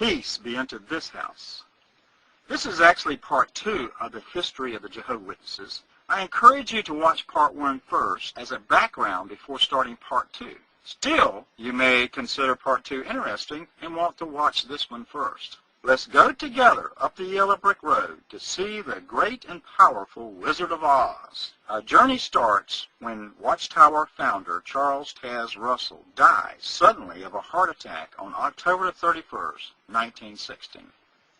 Peace be unto this house. This is actually part 2 of the history of the Jehovah's Witnesses. I encourage you to watch part 1 first as a background before starting part 2. Still, you may consider part 2 interesting and want to watch this one first. Let's go together up the yellow brick road to see the great and powerful Wizard of Oz. Our journey starts when Watchtower founder Charles Taze Russell dies suddenly of a heart attack on October 31st, 1916.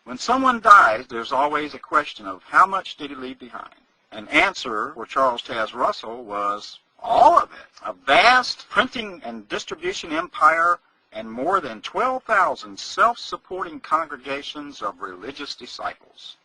When someone dies, there's always a question of how much did he leave behind? An answer for Charles Taze Russell was all of it. A vast printing and distribution empire and more than 12,000 self-supporting congregations of religious disciples.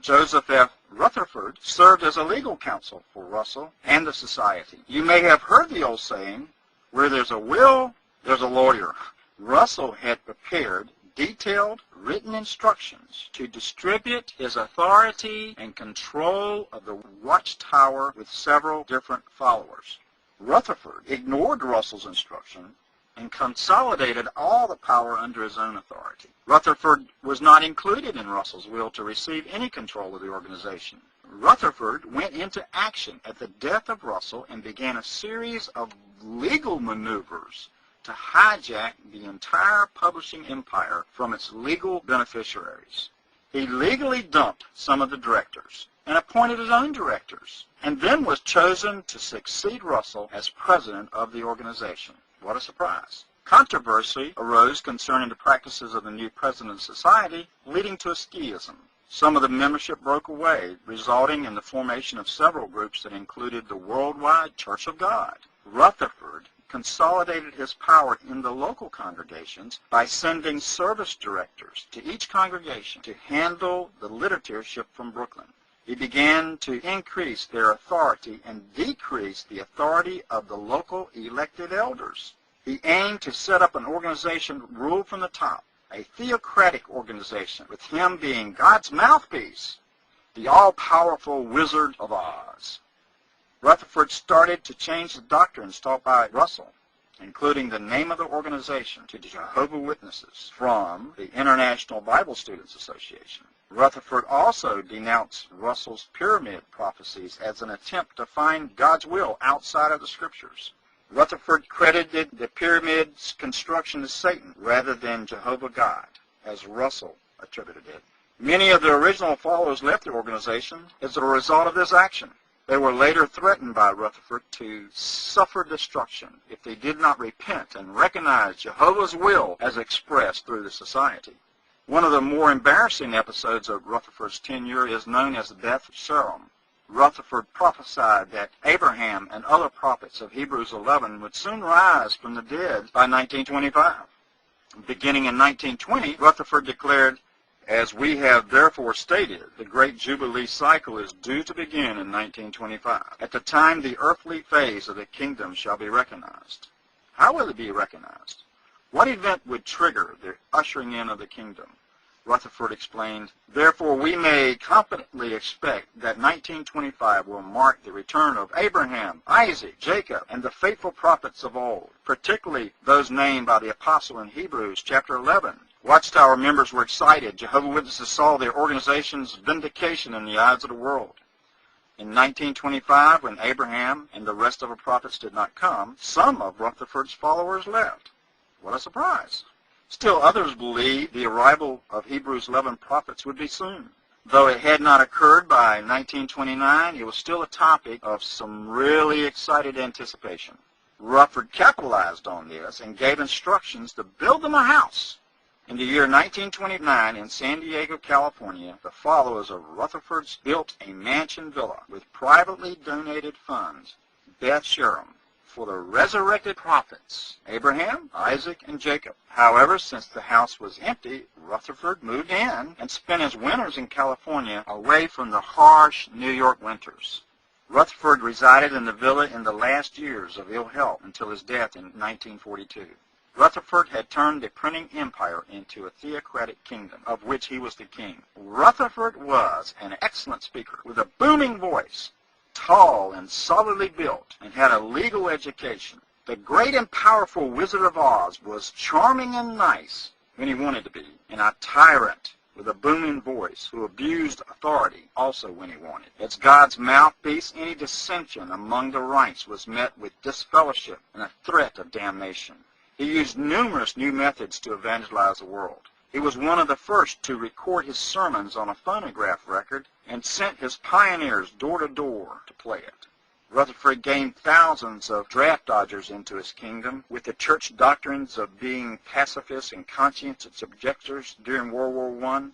Joseph F. Rutherford served as a legal counsel for Russell and the society. You may have heard the old saying, where there's a will, there's a lawyer. Russell had prepared detailed written instructions to distribute his authority and control of the Watchtower with several different followers. Rutherford ignored Russell's instruction and consolidated all the power under his own authority. Rutherford was not included in Russell's will to receive any control of the organization. Rutherford went into action at the death of Russell and began a series of legal maneuvers to hijack the entire publishing empire from its legal beneficiaries. He legally dumped some of the directors and appointed his own directors, and then was chosen to succeed Russell as president of the organization. What a surprise. Controversy arose concerning the practices of the new president's society, leading to a schism. Some of the membership broke away, resulting in the formation of several groups that included the Worldwide Church of God. Rutherford consolidated his power in the local congregations by sending service directors to each congregation to handle the literature shipped from Brooklyn. He began to increase their authority and decrease the authority of the local elected elders. He aimed to set up an organization ruled from the top, a theocratic organization, with him being God's mouthpiece, the all-powerful Wizard of Oz. Rutherford started to change the doctrines taught by Russell, including the name of the organization to the Jehovah's Witnesses from the International Bible Students Association. Rutherford also denounced Russell's pyramid prophecies as an attempt to find God's will outside of the Scriptures. Rutherford credited the pyramid's construction to Satan rather than Jehovah God, as Russell attributed it. Many of the original followers left the organization as a result of this action. They were later threatened by Rutherford to suffer destruction if they did not repent and recognize Jehovah's will as expressed through the society. One of the more embarrassing episodes of Rutherford's tenure is known as the death of Sharon. Rutherford prophesied that Abraham and other prophets of Hebrews 11 would soon rise from the dead by 1925. Beginning in 1920, Rutherford declared, "As we have therefore stated, the great Jubilee cycle is due to begin in 1925. At the time the earthly phase of the kingdom shall be recognized." How will it be recognized? What event would trigger the ushering in of the kingdom? Rutherford explained, "Therefore we may confidently expect that 1925 will mark the return of Abraham, Isaac, Jacob, and the faithful prophets of old, particularly those named by the apostle in Hebrews chapter 11. Watchtower members were excited. Jehovah's Witnesses saw their organization's vindication in the eyes of the world. In 1925, when Abraham and the rest of the prophets did not come, some of Rutherford's followers left. What a surprise. Still others believed the arrival of Hebrews 11 prophets would be soon. Though it had not occurred by 1929, it was still a topic of some really excited anticipation. Rutherford capitalized on this and gave instructions to build them a house. In the year 1929, in San Diego, California, the followers of Rutherford's built a mansion villa with privately donated funds, Beth Sherem, for the resurrected prophets, Abraham, Isaac, and Jacob. However, since the house was empty, Rutherford moved in and spent his winters in California away from the harsh New York winters. Rutherford resided in the villa in the last years of ill health until his death in 1942. Rutherford had turned the printing empire into a theocratic kingdom, of which he was the king. Rutherford was an excellent speaker with a booming voice, tall and solidly built, and had a legal education. The great and powerful Wizard of Oz was charming and nice, when he wanted to be, and a tyrant with a booming voice who abused authority also when he wanted. As God's mouthpiece, any dissension among the ranks was met with disfellowship and a threat of damnation. He used numerous new methods to evangelize the world. He was one of the first to record his sermons on a phonograph record and sent his pioneers door to door to play it. Rutherford gained thousands of draft dodgers into his kingdom with the church doctrines of being pacifists and conscientious objectors during World War I.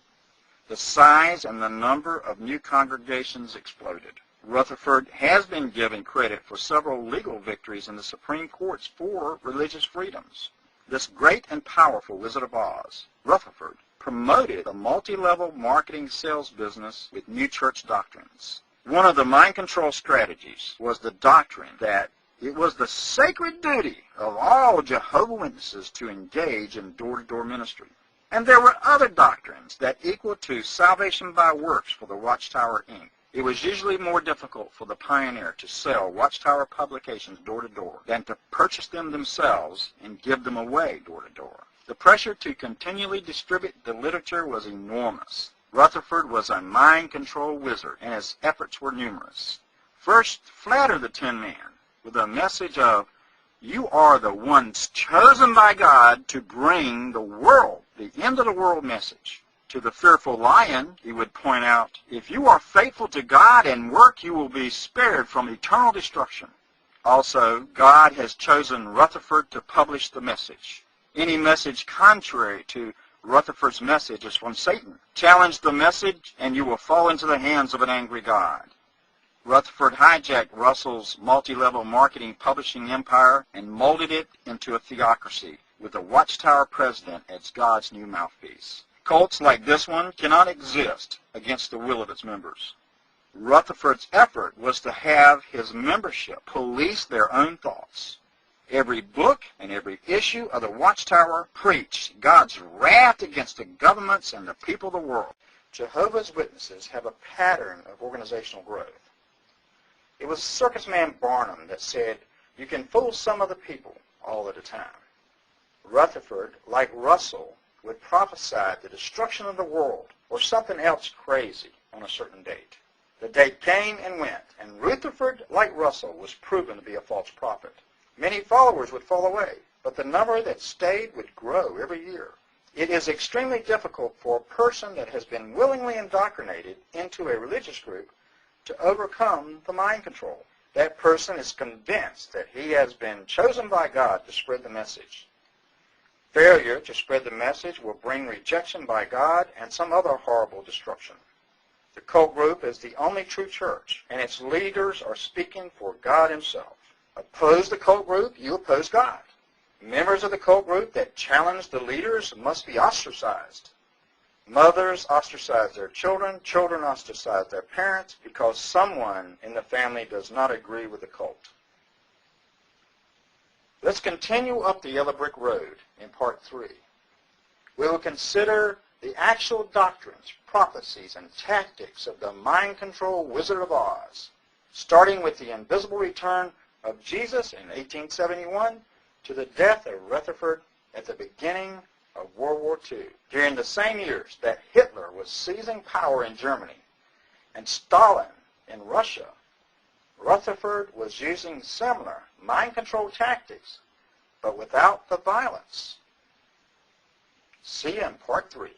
The size and the number of new congregations exploded. Rutherford has been given credit for several legal victories in the Supreme Courts for religious freedoms. This great and powerful Wizard of Oz, Rutherford, promoted the multi-level marketing sales business with new church doctrines. One of the mind control strategies was the doctrine that it was the sacred duty of all Jehovah Witnesses to engage in door-to-door ministry. And there were other doctrines that equal to salvation by works for the Watchtower Inc. It was usually more difficult for the pioneer to sell Watchtower publications door-to-door than to purchase them themselves and give them away door-to-door. The pressure to continually distribute the literature was enormous. Rutherford was a mind control wizard, and his efforts were numerous. First, flatter the Tin Man with a message of, you are the ones chosen by God to bring the world, the end of the world message. To the fearful lion, he would point out, if you are faithful to God and work, you will be spared from eternal destruction. Also, God has chosen Rutherford to publish the message. Any message contrary to Rutherford's message is from Satan. Challenge the message, and you will fall into the hands of an angry God. Rutherford hijacked Russell's multi-level marketing publishing empire and molded it into a theocracy, with the Watchtower president as God's new mouthpiece. Cults like this one cannot exist against the will of its members. Rutherford's effort was to have his membership police their own thoughts. Every book and every issue of the Watchtower preached God's wrath against the governments and the people of the world. Jehovah's Witnesses have a pattern of organizational growth. It was circus man Barnum that said, you can fool some of the people all at a time. Rutherford, like Russell, would prophesy the destruction of the world or something else crazy on a certain date. The date came and went, and Rutherford, like Russell, was proven to be a false prophet. Many followers would fall away, but the number that stayed would grow every year. It is extremely difficult for a person that has been willingly indoctrinated into a religious group to overcome the mind control. That person is convinced that he has been chosen by God to spread the message. Failure to spread the message will bring rejection by God and some other horrible destruction. The cult group is the only true church, and its leaders are speaking for God himself. Oppose the cult group, you oppose God. Members of the cult group that challenge the leaders must be ostracized. Mothers ostracize their children, children ostracize their parents because someone in the family does not agree with the cult. Let's continue up the yellow brick road in part 3. We will consider the actual doctrines, prophecies, and tactics of the mind control Wizard of Oz, starting with the invisible return of Jesus in 1871 to the death of Rutherford at the beginning of World War II. During the same years that Hitler was seizing power in Germany and Stalin in Russia, Rutherford was using similar mind control tactics, but without the violence. See you in part 3.